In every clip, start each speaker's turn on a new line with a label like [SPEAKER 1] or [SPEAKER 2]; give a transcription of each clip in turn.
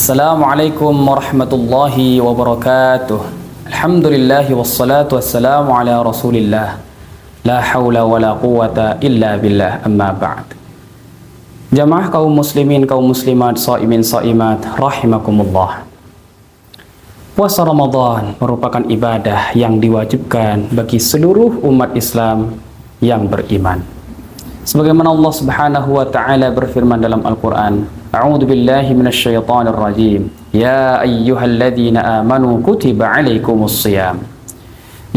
[SPEAKER 1] Assalamualaikum warahmatullahi wabarakatuh. Alhamdulillah wassalatu wassalamu ala Rasulillah. La haula wala quwata illa billah, amma ba'd. Jamaah kaum muslimin, kaum muslimat, shaimin, shaimat, rahimakumullah. Puasa Ramadan merupakan ibadah yang diwajibkan bagi seluruh umat Islam yang beriman. Sebagaimana Allah Subhanahu wa taala berfirman dalam Al-Qur'an, A'udzu billahi minasyaitonir rajim. Ya ayyuhalladzina amanu kutiba 'alaikumus shiyam.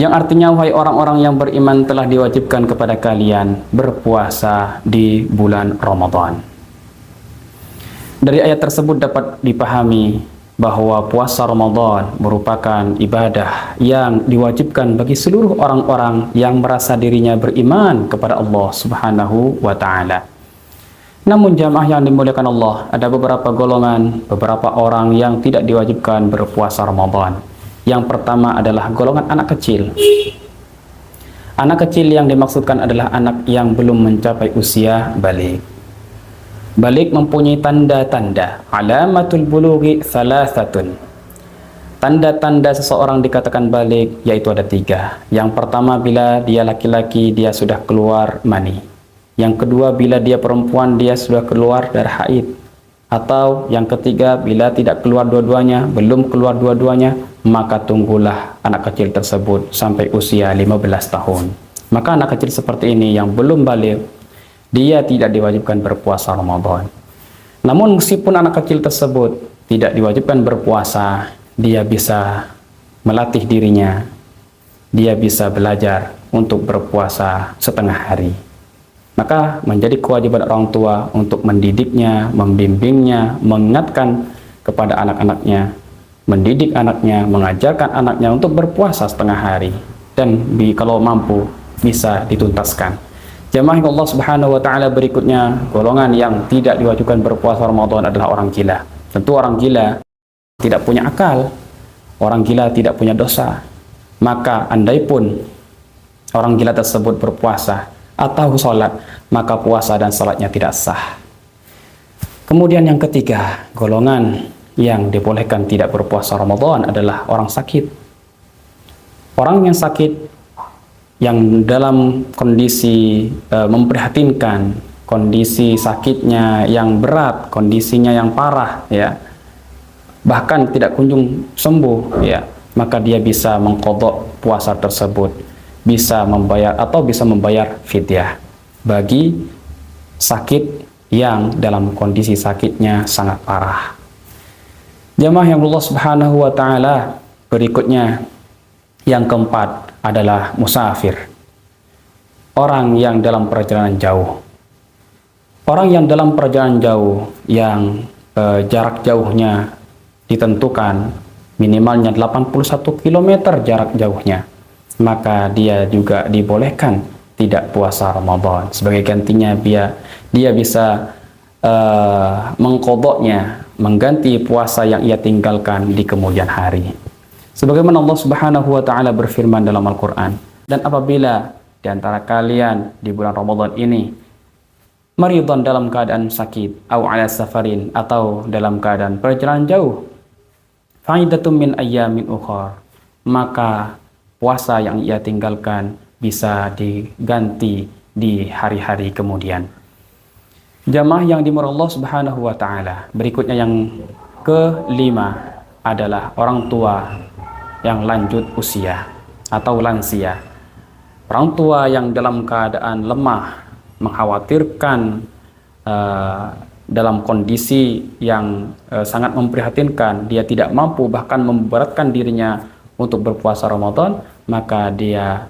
[SPEAKER 1] Yang artinya, wahai orang-orang yang beriman, telah diwajibkan kepada kalian berpuasa di bulan Ramadan. Dari ayat tersebut dapat dipahami bahwa puasa Ramadan merupakan ibadah yang diwajibkan bagi seluruh orang-orang yang merasa dirinya beriman kepada Allah Subhanahu wa taala. Namun jamaah yang dimuliakan Allah, ada beberapa golongan, beberapa orang yang tidak diwajibkan berpuasa Ramadan. Yang pertama adalah golongan anak kecil. Anak kecil yang dimaksudkan adalah anak yang belum mencapai usia baligh. Baligh mempunyai tanda-tanda. Alamatul bulughi thalathatun. Tanda-tanda seseorang dikatakan baligh yaitu ada 3. Yang pertama, bila dia laki-laki dia sudah keluar mani. Yang kedua, bila dia perempuan dia sudah keluar darah haid. Atau yang ketiga, bila tidak keluar dua-duanya, belum keluar dua-duanya, maka tunggulah anak kecil tersebut sampai usia 15 tahun. Maka anak kecil seperti ini yang belum baligh, dia tidak diwajibkan berpuasa Ramadan. Namun meskipun anak kecil tersebut tidak diwajibkan berpuasa, dia bisa melatih dirinya, dia bisa belajar untuk berpuasa setengah hari. Maka menjadi kewajiban orang tua untuk mendidiknya, membimbingnya, mengingatkan kepada anak-anaknya, mendidik anaknya, mengajarkan anaknya untuk berpuasa setengah hari, dan kalau mampu bisa dituntaskan. Jamaah Allah Subhanahu wa taala, berikutnya golongan yang tidak diwajibkan berpuasa Ramadan adalah orang gila. Tentu orang gila tidak punya akal, orang gila tidak punya dosa. Maka andaipun orang gila tersebut berpuasa atau sholat, maka puasa dan sholatnya tidak sah. Kemudian yang ketiga, golongan yang dibolehkan tidak berpuasa Ramadan adalah orang sakit. Orang yang sakit, yang dalam kondisi memprihatinkan, kondisi sakitnya yang berat, kondisinya yang parah, ya, bahkan tidak kunjung sembuh, ya, maka dia bisa mengqadha puasa tersebut, bisa membayar atau bisa membayar fidyah bagi sakit yang dalam kondisi sakitnya sangat parah. Jamaah yang Allah Subhanahu wa taala, berikutnya yang keempat adalah musafir. Orang yang dalam perjalanan jauh. Orang yang dalam perjalanan jauh yang jarak jauhnya ditentukan minimalnya 81 km jarak jauhnya, maka dia juga dibolehkan tidak puasa Ramadan. Sebagai gantinya dia bisa mengqadhanya, mengganti puasa yang ia tinggalkan di kemudian hari. Sebagaimana Allah Subhanahu wa taala berfirman dalam Al-Qur'an, dan apabila di antara kalian di bulan Ramadan ini maridhan, dalam keadaan sakit, au ala safarin, atau dalam keadaan perjalanan jauh, fa'idatun min ayyamin ukhar, maka puasa yang ia tinggalkan bisa diganti di hari-hari kemudian. Jamaah yang dimurah Allah Subhanahu wa taala, berikutnya yang kelima adalah orang tua yang lanjut usia atau lansia. Orang tua yang dalam keadaan lemah, mengkhawatirkan, dalam kondisi yang sangat memprihatinkan, dia tidak mampu bahkan memberatkan dirinya untuk berpuasa Ramadan, maka dia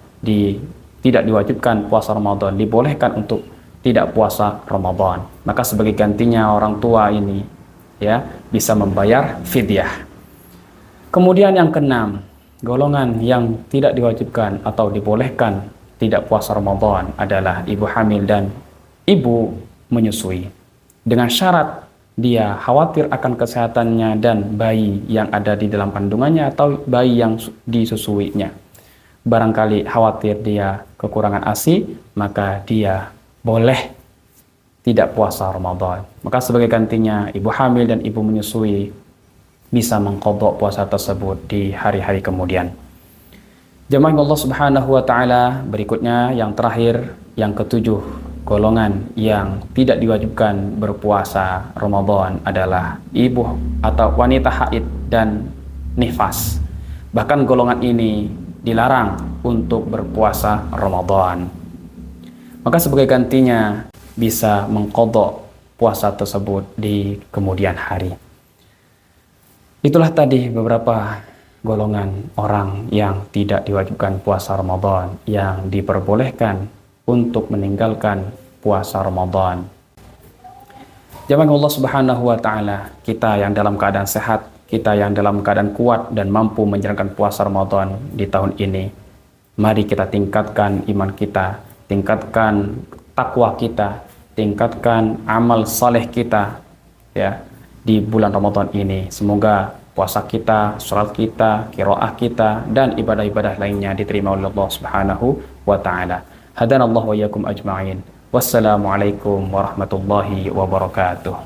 [SPEAKER 1] tidak diwajibkan puasa Ramadan, dibolehkan untuk tidak puasa Ramadan. Maka sebagai gantinya orang tua ini, ya, bisa membayar fidyah. Kemudian yang keenam, golongan yang tidak diwajibkan atau dibolehkan tidak puasa Ramadan adalah ibu hamil dan ibu menyusui. Dengan syarat dia khawatir akan kesehatannya dan bayi yang ada di dalam kandungannya atau bayi yang disusuinya. Barangkali khawatir dia kekurangan ASI, maka dia boleh tidak puasa Ramadan. Maka sebagai gantinya ibu hamil dan ibu menyusui bisa mengqadha puasa tersebut di hari-hari kemudian. Jemaah Allah Subhanahu wa taala, berikutnya yang terakhir, yang ketujuh, golongan yang tidak diwajibkan berpuasa Ramadan adalah ibu atau wanita haid dan nifas. Bahkan golongan ini dilarang untuk berpuasa Ramadan. Maka sebagai gantinya bisa mengqadha puasa tersebut di kemudian hari. Itulah tadi beberapa golongan orang yang tidak diwajibkan puasa Ramadan, yang diperbolehkan untuk meninggalkan puasa Ramadan. Jemaah Allah Subhanahu wa taala, kita yang dalam keadaan sehat, kita yang dalam keadaan kuat dan mampu menjalankan puasa Ramadan di tahun ini, mari kita tingkatkan iman kita, tingkatkan takwa kita, tingkatkan amal saleh kita ya di bulan Ramadan ini. Semoga puasa kita, salat kita, qiraah kita, dan ibadah-ibadah lainnya diterima oleh Allah Subhanahu wa taala. Hadanallahu wa iyyakum ajma'in. Wassalamualaikum warahmatullahi wabarakatuh.